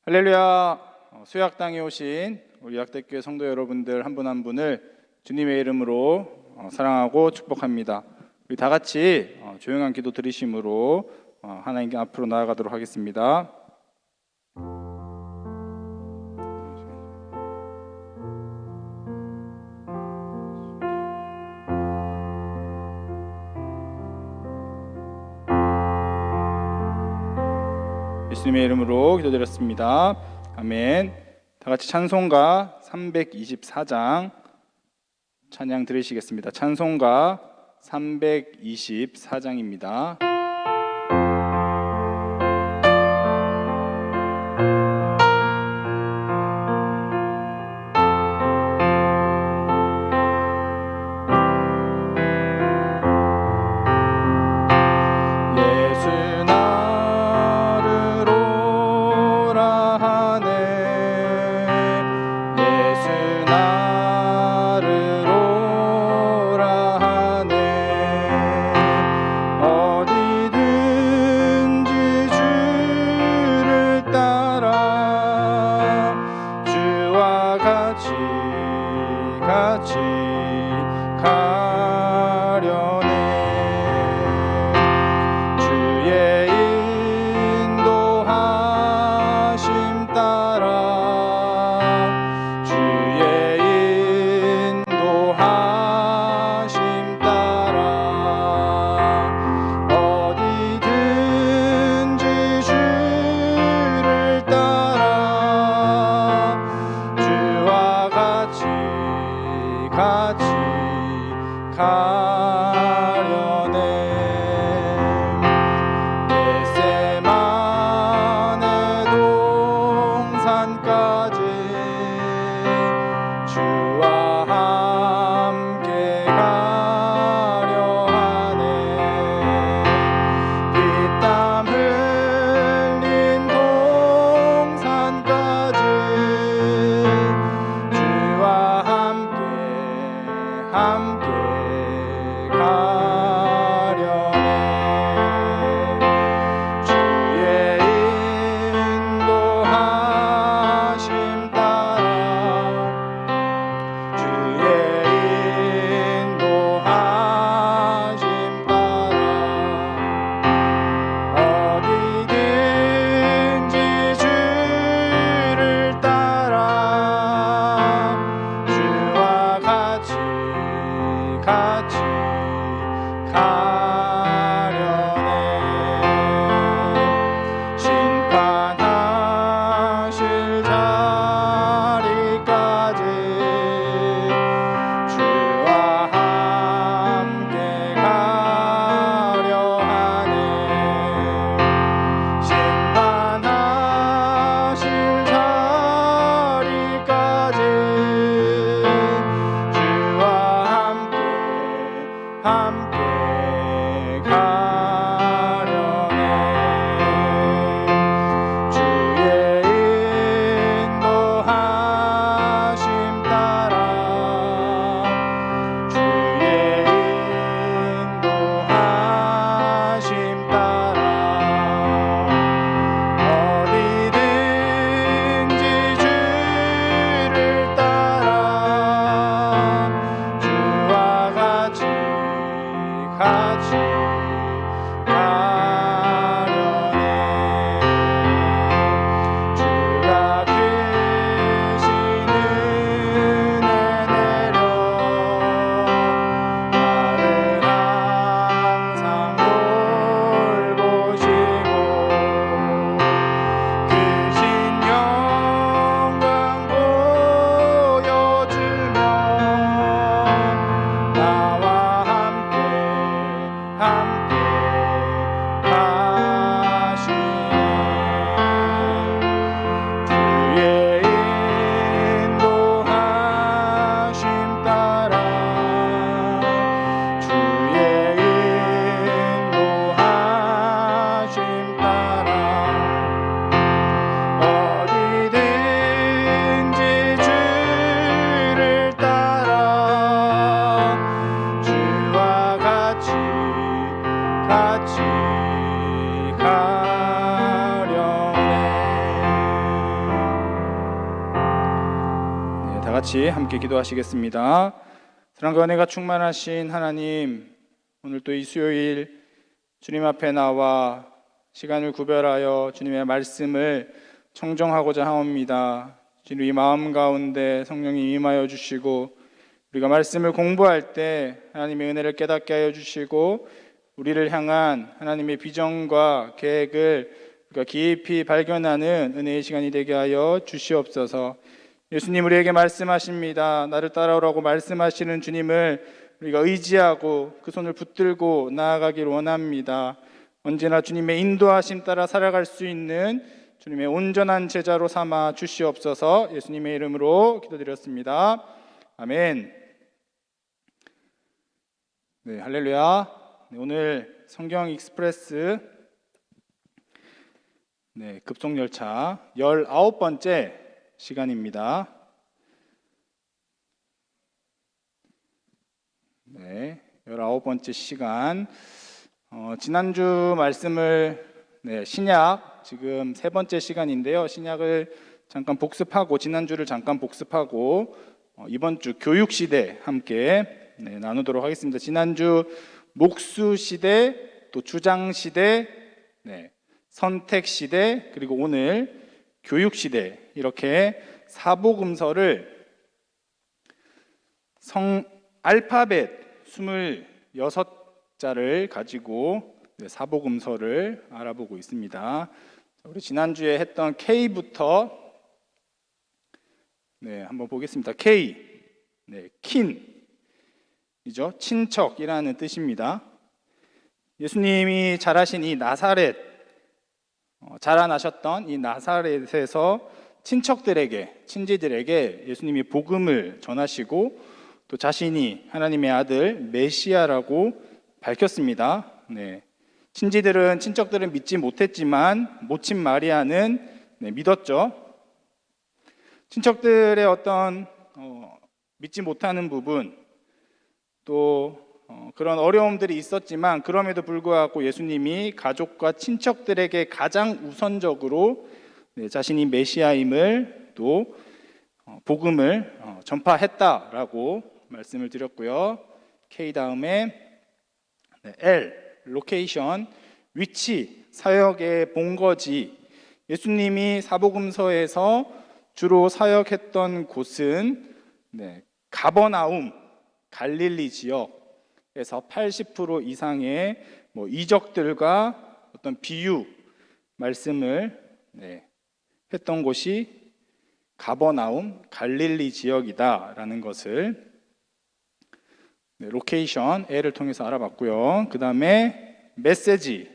할렐루야. 수약당에 오신 우리 약대교회 성도 여러분들 한 분 한 분을 주님의 이름으로 사랑하고 축복합니다. 우리 다 같이 조용한 기도 드리심으로 하나님 앞으로 나아가도록 하겠습니다. 예수님의 이름으로 기도드렸습니다. 아멘. 다 같이 찬송가 324장 찬양 들으시겠습니다. 찬송가 324장입니다. 어디 다 같이 함께 기도하시겠습니다. 사랑과 은혜가 충만하신 하나님, 오늘 또 이 수요일 주님 앞에 나와 시간을 구별하여 주님의 말씀을 청정하고자 하옵니다. 주님, 이 마음 가운데 성령이 임하여 주시고 우리가 말씀을 공부할 때 하나님의 은혜를 깨닫게 하여 주시고 우리를 향한 하나님의 비전과 계획을 우리가 깊이 발견하는 은혜의 시간이 되게 하여 주시옵소서. 예수님 우리에게 말씀하십니다. 나를 따라오라고 말씀하시는 주님을 우리가 의지하고 그 손을 붙들고 나아가길 원합니다. 언제나 주님의 인도하심 따라 살아갈 수 있는 주님의 온전한 제자로 삼아 주시옵소서. 예수님의 이름으로 기도드렸습니다. 아멘. 네, 할렐루야. 네, 오늘 성경 익스프레스 급속열차 19번째 시간입니다. 네, 19번째 시간. 지난주 말씀을 신약 지금 3번째 시간인데요. 신약을 잠깐 복습하고 지난주를 잠깐 복습하고 이번 주 교육 시대 함께 나누도록 하겠습니다. 지난주 목수 시대, 또 주장 시대, 선택 시대, 그리고 오늘 교육 시대, 이렇게 사복음서를 알파벳 26자를 가지고 사복음서를 알아보고 있습니다. 우리 지난주에 했던 K부터 한번 보겠습니다. K, 킨이죠. 친척이라는 뜻입니다. 예수님이 자라신 이 나사렛, 자라나셨던 이 나사렛에서 친지들에게 예수님이 복음을 전하시고 또 자신이 하나님의 아들 메시아라고 밝혔습니다. 친척들은 믿지 못했지만 모친 마리아는 믿었죠. 친척들의 어떤 믿지 못하는 부분, 또 그런 어려움들이 있었지만 그럼에도 불구하고 예수님이 가족과 친척들에게 가장 우선적으로 자신이 메시아임을 또 복음을 전파했다라고 말씀을 드렸고요. K 다음에 L, 로케이션, 위치, 사역의 본거지. 예수님이 사복음서에서 주로 사역했던 곳은 가버나움, 갈릴리 지역에서 80% 이상의 이적들과 어떤 비유 말씀을 했던 곳이 가버나움, 갈릴리 지역이다라는 것을 로케이션, L을 통해서 알아봤고요. 그 다음에 메시지,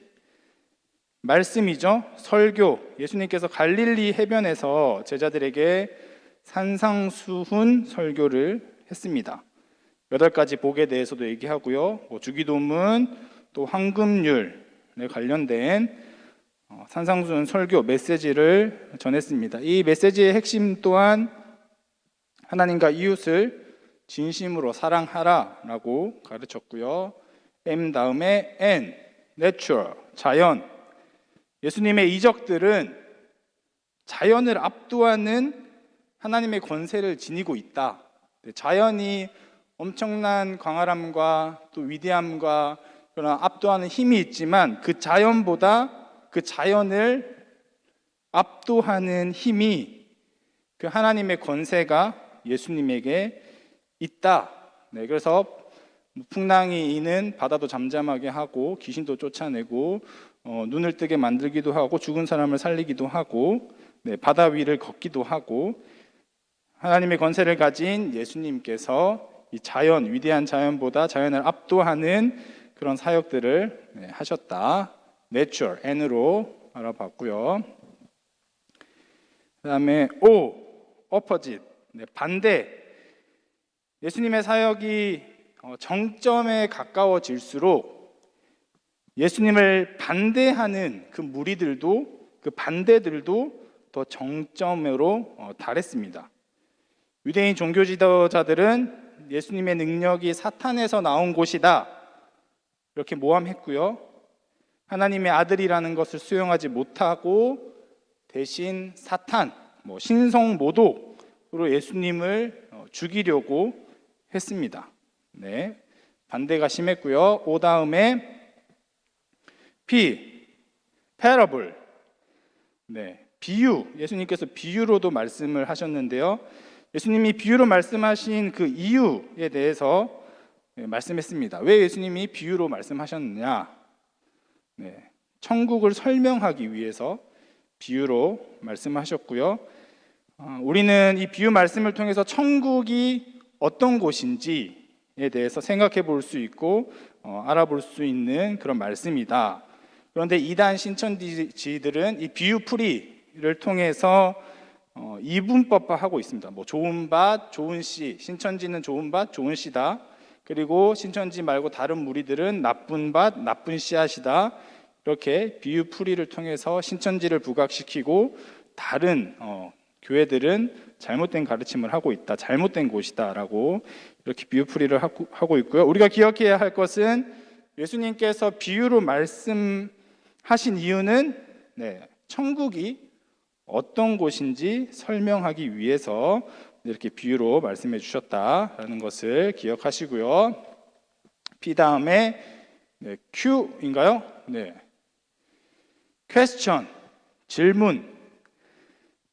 말씀이죠. 설교, 예수님께서 갈릴리 해변에서 제자들에게 산상수훈 설교를 했습니다. 8가지 복에 대해서도 얘기하고요. 주기도문, 또 황금률에 관련된 산상수훈 설교 메시지를 전했습니다. 이 메시지의 핵심 또한 하나님과 이웃을 진심으로 사랑하라라고 가르쳤고요. M 다음에 N, 내추럴, 자연. 예수님의 이적들은 자연을 압도하는 하나님의 권세를 지니고 있다. 자연이 엄청난 광활함과 또 위대함과 그런 압도하는 힘이 있지만 그 자연보다 그 자연을 압도하는 힘이 그 하나님의 권세가 예수님에게 있다. 그래서 풍랑이 이는 바다도 잠잠하게 하고 귀신도 쫓아내고 눈을 뜨게 만들기도 하고 죽은 사람을 살리기도 하고 바다 위를 걷기도 하고 하나님의 권세를 가진 예수님께서 이 자연, 위대한 자연보다 자연을 압도하는 그런 사역들을 하셨다. 내추럴, N으로 알아봤고요. 그 다음에 O, opposite, 반대. 예수님의 사역이 정점에 가까워질수록 예수님을 반대하는 그 무리들도, 그 반대들도 더 정점으로 달했습니다. 유대인 종교 지도자들은 예수님의 능력이 사탄에서 나온 곳이다, 이렇게 모함했고요. 하나님의 아들이라는 것을 수용하지 못하고 대신 사탄, 신성모독으로 예수님을 죽이려고 했습니다. 네, 반대가 심했고요. O 다음에 P, parable. 네, 비유. 예수님께서 비유로도 말씀을 하셨는데요. 예수님이 비유로 말씀하신 그 이유에 대해서 말씀했습니다. 왜 예수님이 비유로 말씀하셨느냐? 네, 천국을 설명하기 위해서 비유로 말씀하셨고요. 우리는 이 비유 말씀을 통해서 천국이 어떤 곳인지에 대해서 생각해 볼 수 있고 알아볼 수 있는 그런 말씀이다. 그런데 이단 신천지들은 이 비유풀이를 통해서 이분법화하고 있습니다. 뭐 좋은 밭, 좋은 씨, 신천지는 좋은 밭, 좋은 씨다. 그리고 신천지 말고 다른 무리들은 나쁜 밭, 나쁜 씨앗이다. 이렇게 비유풀이를 통해서 신천지를 부각시키고 다른 교회들은 잘못된 가르침을 하고 있다, 잘못된 곳이다라고 이렇게 비유풀이를 하고 있고요. 우리가 기억해야 할 것은 예수님께서 비유로 말씀하신 이유는 천국이 어떤 곳인지 설명하기 위해서 이렇게 비유로 말씀해 주셨다라는 것을 기억하시고요. P 다음에 Q인가요? 네. question, 질문.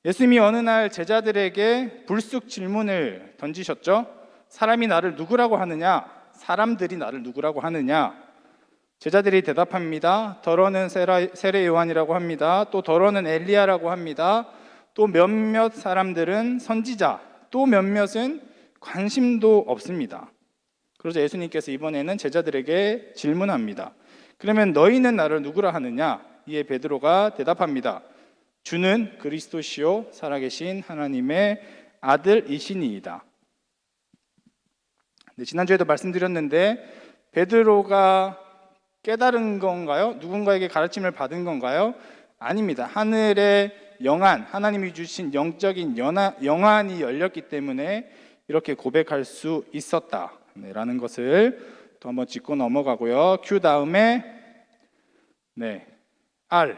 예수님이 어느 날 제자들에게 불쑥 질문을 던지셨죠. 사람이 나를 누구라고 하느냐? 사람들이 나를 누구라고 하느냐? 제자들이 대답합니다. 더러는 세례 요한이라고 합니다. 또 더러는 엘리야라고 합니다. 또 몇몇 사람들은 선지자, 또 몇몇은 관심도 없습니다. 그러자 예수님께서 이번에는 제자들에게 질문합니다. 그러면 너희는 나를 누구라 하느냐? 이에 베드로가 대답합니다. 주는 그리스도시요 살아계신 하나님의 아들이시니이다. 지난주에도 말씀드렸는데 베드로가 깨달은 건가요? 누군가에게 가르침을 받은 건가요? 아닙니다. 하늘의 영안, 하나님이 주신 영적인 영안이 열렸기 때문에 이렇게 고백할 수 있었다라는 것을 또 한번 짚고 넘어가고요. Q 다음에 R,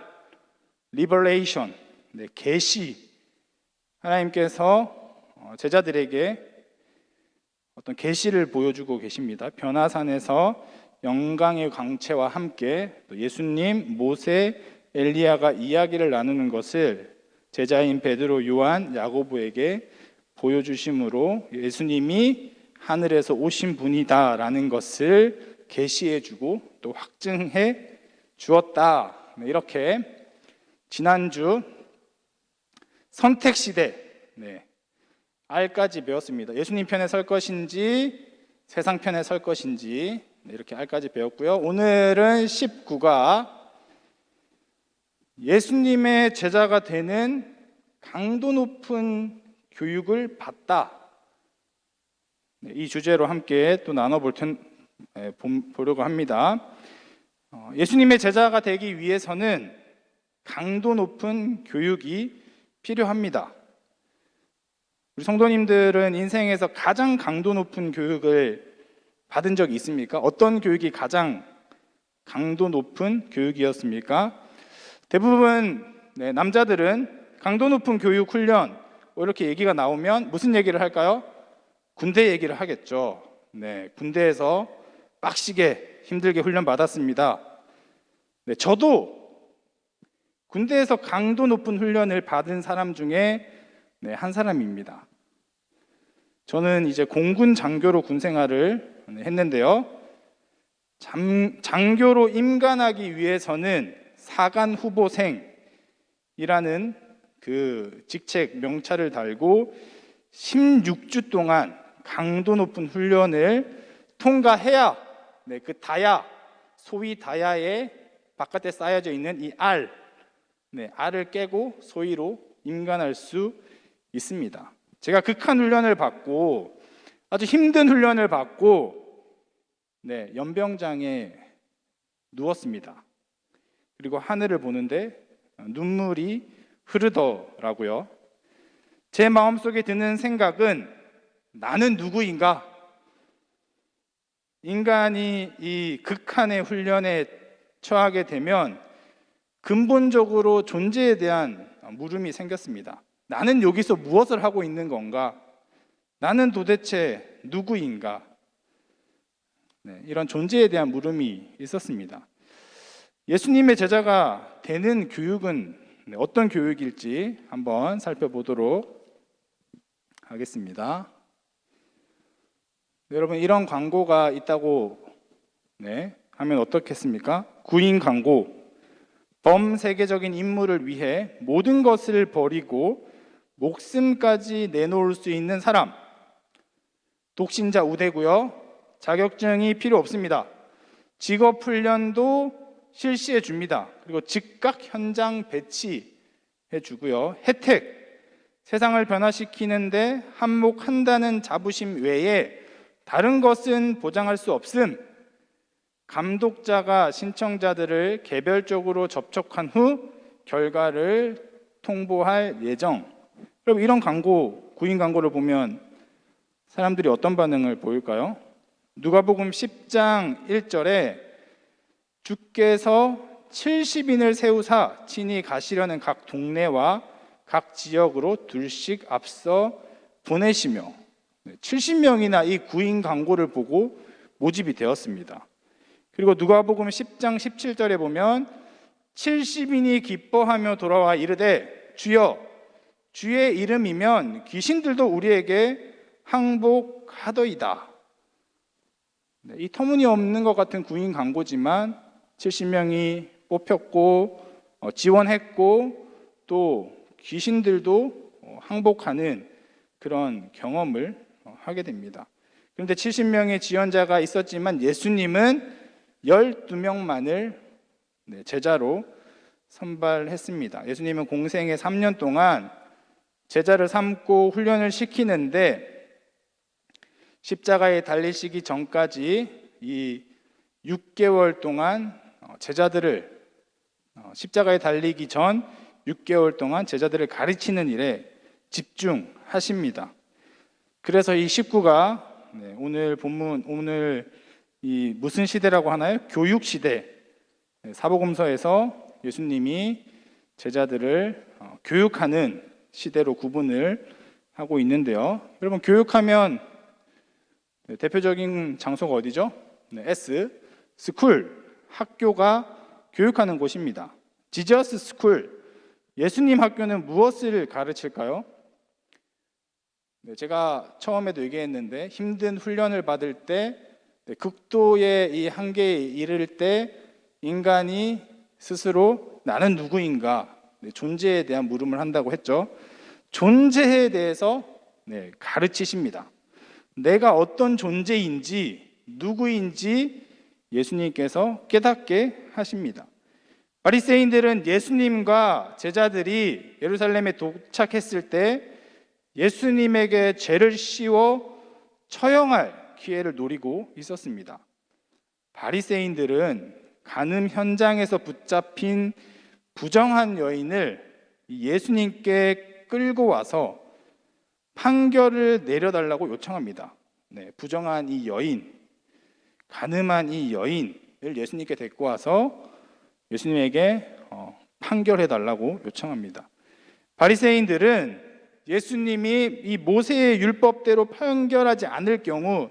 Revelation, 계시. 하나님께서 제자들에게 어떤 계시를 보여주고 계십니다. 변화산에서 영광의 광채와 함께 또 예수님, 모세, 엘리야가 이야기를 나누는 것을 제자인 베드로, 요한, 야고보에게 보여주심으로 예수님이 하늘에서 오신 분이다라는 것을 계시해주고 또 확증해 주었다. 이렇게 지난주 선택시대 R까지 배웠습니다. 예수님 편에 설 것인지 세상 편에 설 것인지 이렇게 R까지 배웠고요. 오늘은 19가 예수님의 제자가 되는 강도 높은 교육을 받다. 이 주제로 함께 또 나눠보려고 합니다. 예수님의 제자가 되기 위해서는 강도 높은 교육이 필요합니다. 우리 성도님들은 인생에서 가장 강도 높은 교육을 받은 적이 있습니까? 어떤 교육이 가장 강도 높은 교육이었습니까? 대부분 남자들은 강도 높은 교육 훈련 이렇게 얘기가 나오면 무슨 얘기를 할까요? 군대 얘기를 하겠죠. 군대에서 빡시게 힘들게 훈련 받았습니다. 저도 군대에서 강도 높은 훈련을 받은 사람 중에 한 사람입니다. 저는 이제 공군 장교로 군 생활을 했는데요. 장교로 임관하기 위해서는 사관 후보생이라는 그 직책 명찰을 달고 16주 동안 강도 높은 훈련을 통과해야 그 다야, 소위 다야의 바깥에 쌓여져 있는 이 R을 깨고 소위로 임관할 수 있습니다. 제가 극한 훈련을 받고 아주 힘든 훈련을 받고 연병장에 누웠습니다. 그리고 하늘을 보는데 눈물이 흐르더라고요. 제 마음속에 드는 생각은 나는 누구인가? 인간이 이 극한의 훈련에 처하게 되면 근본적으로 존재에 대한 물음이 생겼습니다. 나는 여기서 무엇을 하고 있는 건가? 나는 도대체 누구인가? 이런 존재에 대한 물음이 있었습니다. 예수님의 제자가 되는 교육은 어떤 교육일지 한번 살펴보도록 하겠습니다. 여러분, 이런 광고가 있다고 하면 어떻겠습니까? 구인 광고. 범세계적인 임무를 위해 모든 것을 버리고 목숨까지 내놓을 수 있는 사람. 독신자 우대고요. 자격증이 필요 없습니다. 직업 훈련도 실시해 줍니다. 그리고 즉각 현장 배치해 주고요. 혜택. 세상을 변화시키는데 한몫한다는 자부심 외에 다른 것은 보장할 수 없음. 감독자가 신청자들을 개별적으로 접촉한 후 결과를 통보할 예정. 여러분, 이런 광고, 구인 광고를 보면 사람들이 어떤 반응을 보일까요? 누가복음 10장 1절에 주께서 70인을 세우사 친히 가시려는 각 동네와 각 지역으로 둘씩 앞서 보내시며 70명이나 이 구인 광고를 보고 모집이 되었습니다. 그리고 누가복음 10장 17절에 보면 70인이 기뻐하며 돌아와 이르되 주여 주의 이름이면 귀신들도 우리에게 항복하더이다. 이 터무니없는 것 같은 구인 광고지만 70명이 뽑혔고 지원했고 또 귀신들도 항복하는 그런 경험을 하게 됩니다. 그런데 70명의 지원자가 있었지만 예수님은 12명만을 제자로 선발했습니다. 예수님은 공생의 3년 동안 제자를 삼고 훈련을 시키는데 십자가에 달리시기 전까지 이 6개월 동안 제자들을 십자가에 달리기 전 6개월 동안 제자들을 가르치는 일에 집중하십니다. 그래서 이 19가 오늘 본문, 오늘 이 무슨 시대라고 하나요? 교육 시대. 사복음서에서 예수님이 제자들을 교육하는 시대로 구분을 하고 있는데요. 여러분, 교육하면 대표적인 장소가 어디죠? S, 스쿨, 학교가 교육하는 곳입니다. 지저스 스쿨, 예수님 학교는 무엇을 가르칠까요? 제가 처음에도 얘기했는데 힘든 훈련을 받을 때 극도의 이 한계에 이를 때 인간이 스스로 나는 누구인가, 존재에 대한 물음을 한다고 했죠. 존재에 대해서 가르치십니다. 내가 어떤 존재인지 누구인지 예수님께서 깨닫게 하십니다. 바리새인들은 예수님과 제자들이 예루살렘에 도착했을 때 예수님에게 죄를 씌워 처형할 기회를 노리고 있었습니다. 바리새인들은 간음 현장에서 붙잡힌 부정한 여인을 예수님께 끌고 와서 판결을 내려달라고 요청합니다. 부정한 이 여인, 간음한 이 여인을 예수님께 데리고 와서 예수님에게 판결해달라고 요청합니다. 바리새인들은 예수님이 이 모세의 율법대로 판결하지 않을 경우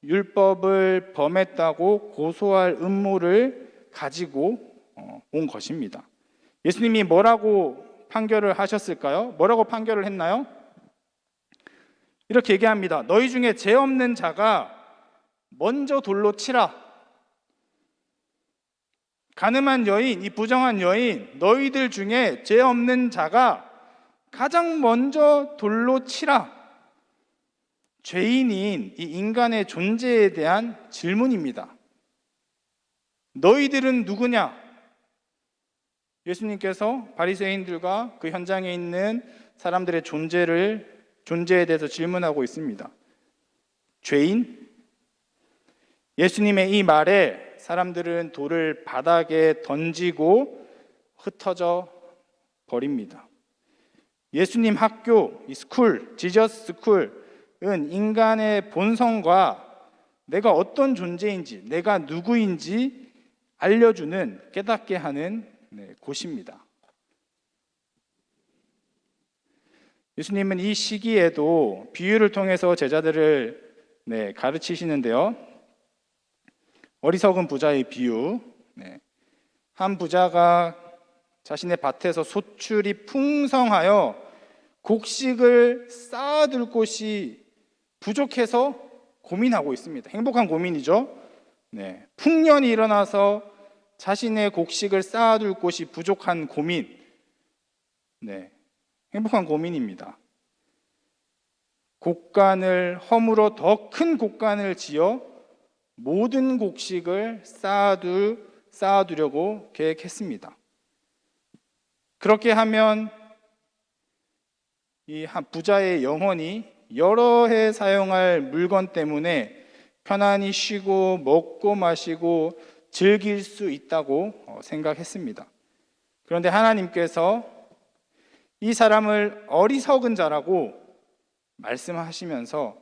율법을 범했다고 고소할 음모를 가지고 온 것입니다. 예수님이 뭐라고 판결을 하셨을까요? 뭐라고 판결을 했나요? 이렇게 얘기합니다. 너희 중에 죄 없는 자가 먼저 돌로 치라. 간음한 여인, 이 부정한 여인, 너희들 중에 죄 없는 자가 가장 먼저 돌로 치라. 죄인인 이 인간의 존재에 대한 질문입니다. 너희들은 누구냐? 예수님께서 바리새인들과 그 현장에 있는 사람들의 존재에 대해서 질문하고 있습니다. 죄인? 예수님의 이 말에 사람들은 돌을 바닥에 던지고 흩어져 버립니다. 예수님 학교, 이 스쿨, 지저스 스쿨은 인간의 본성과 내가 어떤 존재인지, 내가 누구인지 알려주는, 깨닫게 하는 곳입니다. 예수님은 이 시기에도 비유를 통해서 제자들을 가르치시는데요. 어리석은 부자의 비유. 한 부자가 자신의 밭에서 소출이 풍성하여 곡식을 쌓아둘 곳이 부족해서 고민하고 있습니다. 행복한 고민이죠. 풍년이 일어나서 자신의 곡식을 쌓아둘 곳이 부족한 고민. 행복한 고민입니다. 곡간을 허물어 더 큰 곡간을 지어 모든 곡식을 쌓아두려고 계획했습니다. 그렇게 하면 이 부자의 영혼이 여러 해 사용할 물건 때문에 편안히 쉬고 먹고 마시고 즐길 수 있다고 생각했습니다. 그런데 하나님께서 이 사람을 어리석은 자라고 말씀하시면서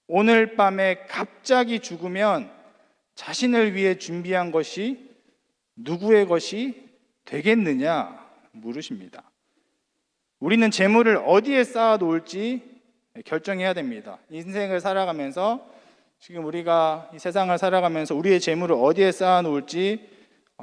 오늘 밤에 갑자기 죽으면 자신을 위해 준비한 것이 누구의 것이 되겠느냐 물으십니다. 우리는 재물을 어디에 쌓아 놓을지 결정해야 됩니다. 인생을 살아가면서 지금 우리가 이 세상을 살아가면서 우리의 재물을 어디에 쌓아 놓을지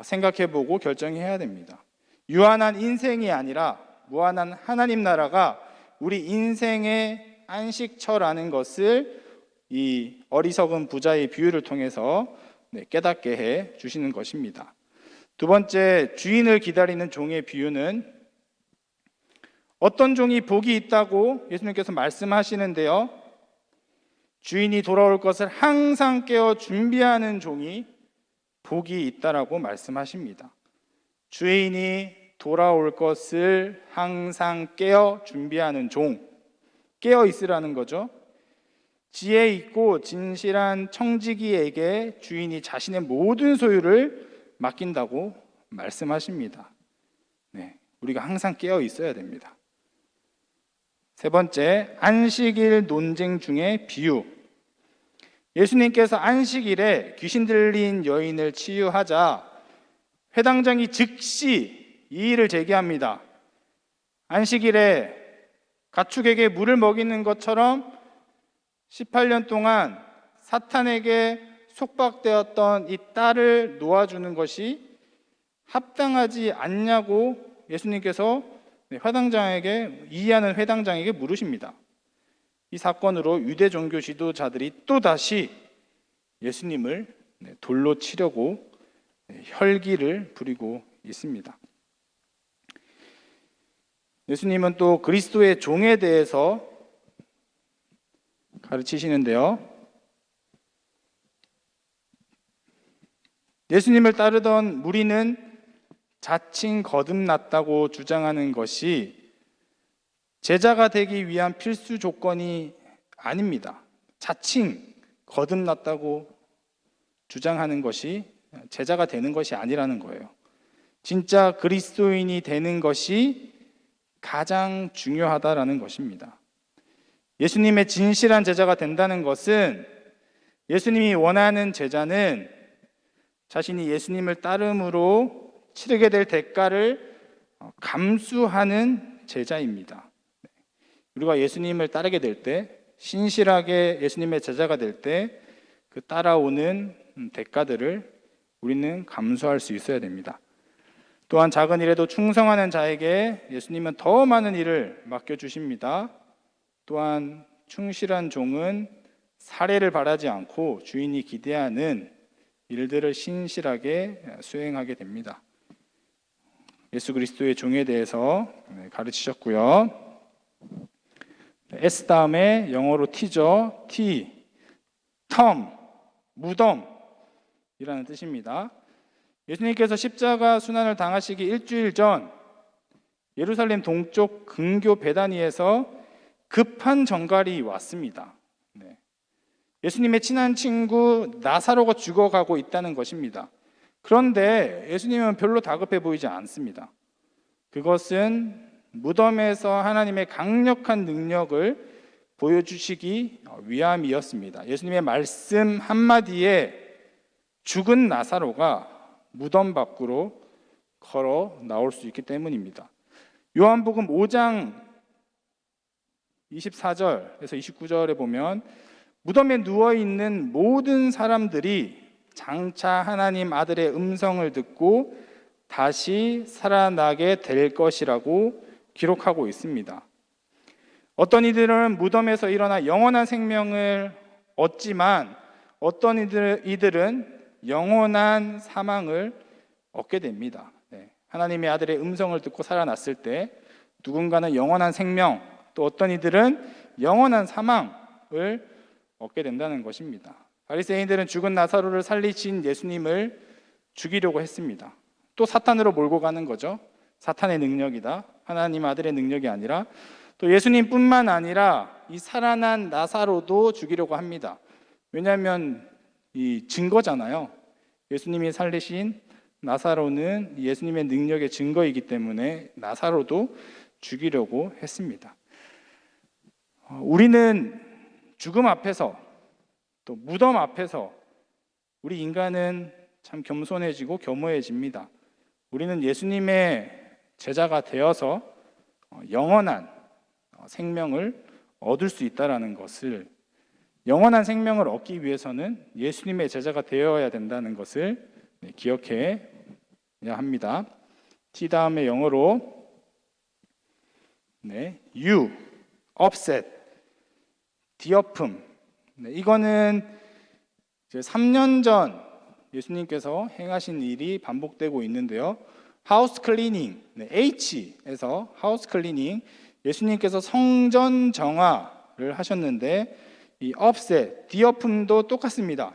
생각해 보고 결정해야 됩니다. 유한한 인생이 아니라 무한한 하나님 나라가 우리 인생의 안식처라는 것을 이 어리석은 부자의 비유를 통해서 깨닫게 해 주시는 것입니다. 두 번째, 주인을 기다리는 종의 비유는 어떤 종이 복이 있다고 예수님께서 말씀하시는데요. 주인이 돌아올 것을 항상 깨어 준비하는 종이 복이 있다라고 말씀하십니다. 주인이 돌아올 것을 항상 깨어 준비하는 종, 깨어 있으라는 거죠. 지혜 있고 진실한 청지기에게 주인이 자신의 모든 소유를 맡긴다고 말씀하십니다. 우리가 항상 깨어 있어야 됩니다. 세 번째, 안식일 논쟁 중의 비유. 예수님께서 안식일에 귀신 들린 여인을 치유하자 회당장이 즉시 이의를 제기합니다. 안식일에 가축에게 물을 먹이는 것처럼 18년 동안 사탄에게 속박되었던 이 딸을 놓아주는 것이 합당하지 않냐고 예수님께서 회당장에게, 이해하는 회당장에게 물으십니다. 이 사건으로 유대 종교 지도자들이 또다시 예수님을 돌로 치려고 혈기를 부리고 있습니다. 예수님은 또 그리스도의 종에 대해서 가르치시는데요. 예수님을 따르던 무리는 자칭 거듭났다고 주장하는 것이 제자가 되기 위한 필수 조건이 아닙니다. 자칭 거듭났다고 주장하는 것이 제자가 되는 것이 아니라는 거예요. 진짜 그리스도인이 되는 것이 가장 중요하다라는 것입니다. 예수님의 진실한 제자가 된다는 것은 예수님이 원하는 제자는 자신이 예수님을 따름으로 치르게 될 대가를 감수하는 제자입니다. 우리가 예수님을 따르게 될 때, 신실하게 예수님의 제자가 될 때 그 따라오는 대가들을 우리는 감수할 수 있어야 됩니다. 또한 작은 일에도 충성하는 자에게 예수님은 더 많은 일을 맡겨주십니다. 또한 충실한 종은 사례를 바라지 않고 주인이 기대하는 일들을 신실하게 수행하게 됩니다. 예수 그리스도의 종에 대해서 가르치셨고요. S 다음에 영어로 T죠. T, 텀, 무덤이라는 뜻입니다. 예수님께서 십자가 순환을 당하시기 일주일 전 예루살렘 동쪽 근교 베다니에서 급한 전갈이 왔습니다. 예수님의 친한 친구 나사로가 죽어가고 있다는 것입니다. 그런데 예수님은 별로 다급해 보이지 않습니다. 그것은 무덤에서 하나님의 강력한 능력을 보여주시기 위함이었습니다. 예수님의 말씀 한마디에 죽은 나사로가 무덤 밖으로 걸어 나올 수 있기 때문입니다. 요한복음 5장 24절에서 29절에 보면 무덤에 누워있는 모든 사람들이 장차 하나님 아들의 음성을 듣고 다시 살아나게 될 것이라고 기록하고 있습니다. 어떤 이들은 무덤에서 일어나 영원한 생명을 얻지만 어떤 이들은 영원한 사망을 얻게 됩니다. 하나님의 아들의 음성을 듣고 살아났을 때 누군가는 영원한 생명, 또 어떤 이들은 영원한 사망을 얻게 된다는 것입니다. 바리새인들은 죽은 나사로를 살리신 예수님을 죽이려고 했습니다. 또 사탄으로 몰고 가는 거죠. 사탄의 능력이다. 하나님 아들의 능력이 아니라 또 예수님뿐만 아니라 이 살아난 나사로도 죽이려고 합니다. 왜냐하면 이 증거잖아요. 예수님이 살리신 나사로는 예수님의 능력의 증거이기 때문에 나사로도 죽이려고 했습니다. 우리는 죽음 앞에서 또 무덤 앞에서 우리 인간은 참 겸손해지고 겸허해집니다. 우리는 예수님의 제자가 되어서 영원한 생명을 얻을 수 있다는 것을, 영원한 생명을 얻기 위해서는 예수님의 제자가 되어야 된다는 것을 기억해야 합니다. T 다음에 영어로 U, upset, 뒤엎음. 이거는 이제 3년 전 예수님께서 행하신 일이 반복되고 있는데요. 하우스 클리닝, H에서 하우스 클리닝, 예수님께서 성전 정화를 하셨는데 이 upset, 뒤엎음도 똑같습니다.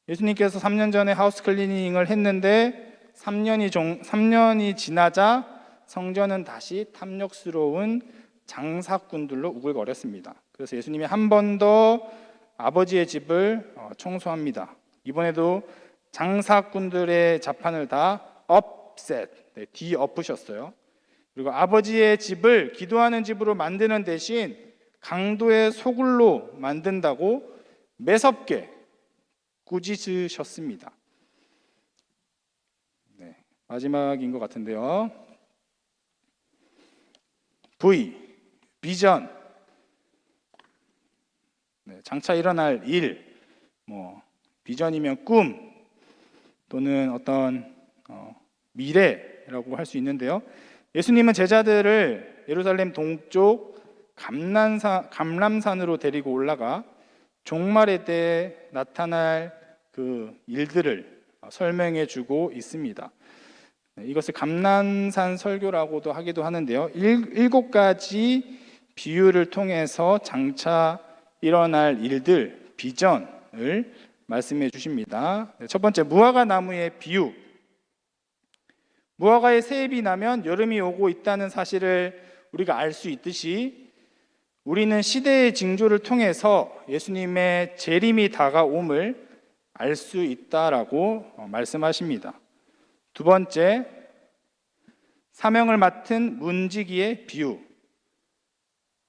예수님께서 3년 전에 하우스 클리닝을 했는데 3년이 지나자 성전은 다시 탐욕스러운 장사꾼들로 우글거렸습니다. 그래서 예수님이 한 번 더 아버지의 집을 청소합니다. 이번에도 장사꾼들의 자판을 다 upset, 뒤엎으셨어요. 그리고 아버지의 집을 기도하는 집으로 만드는 대신 강도의 소굴로 만든다고 매섭게 꾸짖으셨습니다. 마지막인 것 같은데요. V, 비전. 장차 일어날 일, 비전이면 꿈 또는 어떤 미래라고 할 수 있는데요. 예수님은 제자들을 예루살렘 동쪽 감람산으로 데리고 올라가 종말의 때에 나타날 그 일들을 설명해 주고 있습니다. 이것을 감람산 설교라고도 하기도 하는데요. 7가지 비유를 통해서 장차 일어날 일들, 비전을 말씀해 주십니다. 첫 번째, 무화과 나무의 비유. 무화과에 새잎이 나면 여름이 오고 있다는 사실을 우리가 알 수 있듯이 우리는 시대의 징조를 통해서 예수님의 재림이 다가옴을 알 수 있다라고 말씀하십니다. 두 번째, 사명을 맡은 문지기의 비유.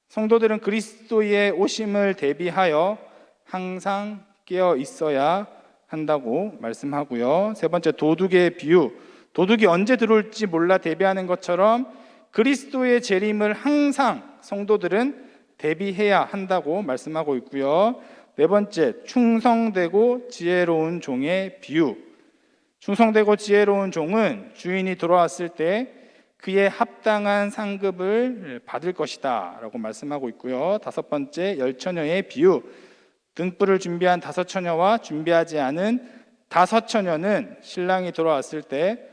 성도들은 그리스도의 오심을 대비하여 항상 깨어 있어야 한다고 말씀하고요. 세 번째, 도둑의 비유. 도둑이 언제 들어올지 몰라 대비하는 것처럼 그리스도의 재림을 항상 성도들은 대비해야 한다고 말씀하고 있고요. 네 번째, 충성되고 지혜로운 종의 비유. 충성되고 지혜로운 종은 주인이 돌아왔을 때 그의 합당한 상급을 받을 것이다 라고 말씀하고 있고요. 다섯 번째, 열처녀의 비유. 등불을 준비한 5처녀와 준비하지 않은 5처녀는 신랑이 돌아왔을 때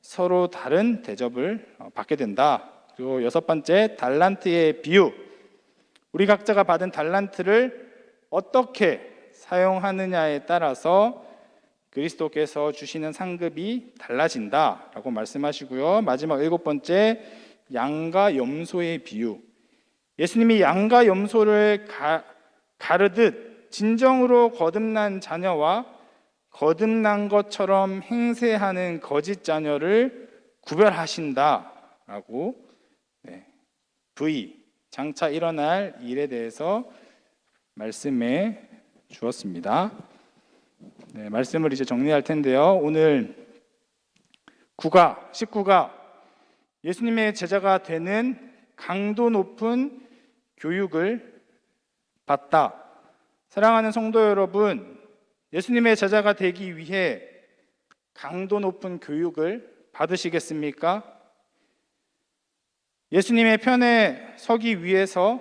서로 다른 대접을 받게 된다. 그리고 여섯 번째, 달란트의 비유. 우리 각자가 받은 달란트를 어떻게 사용하느냐에 따라서 그리스도께서 주시는 상급이 달라진다라고 말씀하시고요. 마지막 7번째, 양과 염소의 비유. 예수님이 양과 염소를 가르듯 진정으로 거듭난 자녀와 거듭난 것처럼 행세하는 거짓 자녀를 구별하신다라고 V, 장차 일어날 일에 대해서 말씀해 주었습니다. 말씀을 이제 정리할 텐데요. 오늘 19가 예수님의 제자가 되는 강도 높은 교육을 받다. 사랑하는 성도 여러분, 예수님의 제자가 되기 위해 강도 높은 교육을 받으시겠습니까? 예수님의 편에 서기 위해서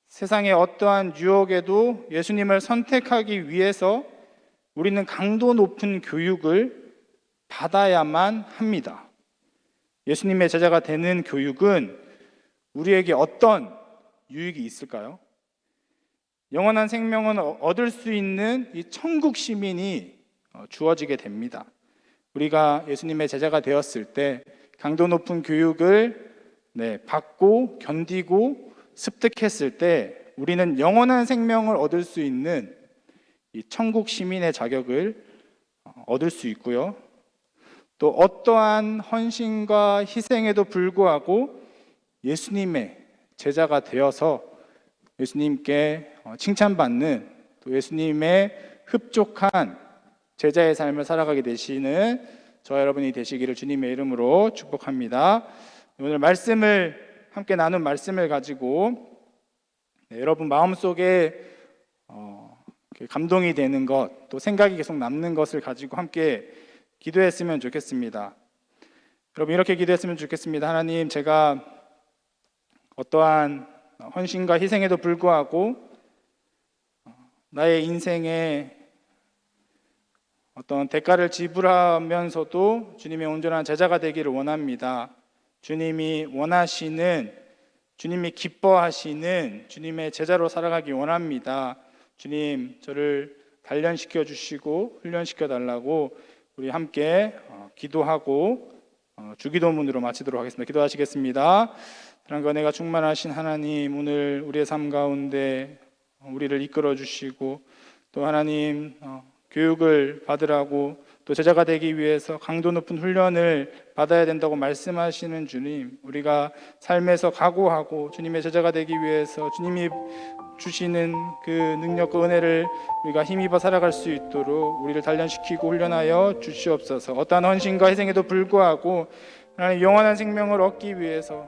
세상의 어떠한 유혹에도 예수님을 선택하기 위해서 우리는 강도 높은 교육을 받아야만 합니다. 예수님의 제자가 되는 교육은 우리에게 어떤 유익이 있을까요? 영원한 생명은 얻을 수 있는 이 천국 시민이 주어지게 됩니다. 우리가 예수님의 제자가 되었을 때 강도 높은 교육을 받고 견디고 습득했을 때 우리는 영원한 생명을 얻을 수 있는 이 천국 시민의 자격을 얻을 수 있고요. 또 어떠한 헌신과 희생에도 불구하고 예수님의 제자가 되어서 예수님께 칭찬받는, 또 예수님의 흡족한 제자의 삶을 살아가게 되시는 저와 여러분이 되시기를 주님의 이름으로 축복합니다. 오늘 함께 나눈 말씀을 가지고 여러분 마음속에 감동이 되는 것, 또 생각이 계속 남는 것을 가지고 함께 기도했으면 좋겠습니다. 여러분 이렇게 기도했으면 좋겠습니다. 하나님, 제가 어떠한 헌신과 희생에도 불구하고 나의 인생에 어떤 대가를 지불하면서도 주님의 온전한 제자가 되기를 원합니다. 주님이 원하시는, 주님이 기뻐하시는 주님의 제자로 살아가기 원합니다. 주님, 저를 단련시켜 주시고 훈련시켜 달라고 우리 함께 기도하고 주기도문으로 마치도록 하겠습니다. 기도하시겠습니다. 사랑과 은혜가 충만하신 하나님, 오늘 우리의 삶 가운데 우리를 이끌어 주시고 또 하나님 교육을 받으라고 또 제자가 되기 위해서 강도 높은 훈련을 받아야 된다고 말씀하시는 주님, 우리가 삶에서 각오하고 주님의 제자가 되기 위해서 주님이 주시는 그 능력과 은혜를 우리가 힘입어 살아갈 수 있도록 우리를 단련시키고 훈련하여 주시옵소서. 어떠한 헌신과 희생에도 불구하고 하나님 영원한 생명을 얻기 위해서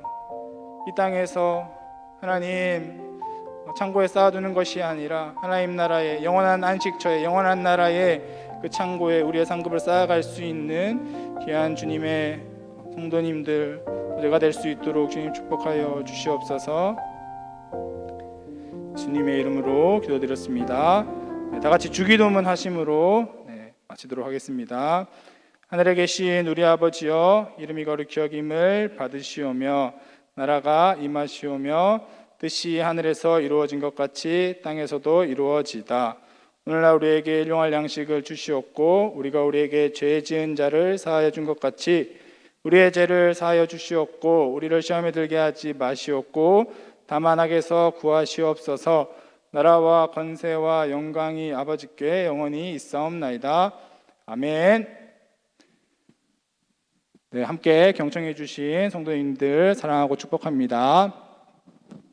이 땅에서 하나님 창고에 쌓아두는 것이 아니라 하나님 나라의 영원한 안식처에, 영원한 나라의 그 창고에 우리의 상급을 쌓아갈 수 있는 귀한 주님의 성도님들 우리가 될 수 있도록 주님 축복하여 주시옵소서. 주님의 이름으로 기도드렸습니다. 다 같이 주기도문 하심으로 마치도록 하겠습니다. 하늘에 계신 우리 아버지여, 이름이 거룩히 여김을 받으시오며 나라가 임하시오며 뜻이 하늘에서 이루어진 것 같이 땅에서도 이루어지다. 오늘날 우리에게 일용할 양식을 주시옵고 우리가 우리에게 죄 지은 자를 사하여 준 것 같이 우리의 죄를 사하여 주시옵고 우리를 시험에 들게 하지 마시옵고 다만 악에서 구하시옵소서. 나라와 권세와 영광이 아버지께 영원히 있사옵나이다. 아멘. 함께 경청해 주신 성도님들 사랑하고 축복합니다.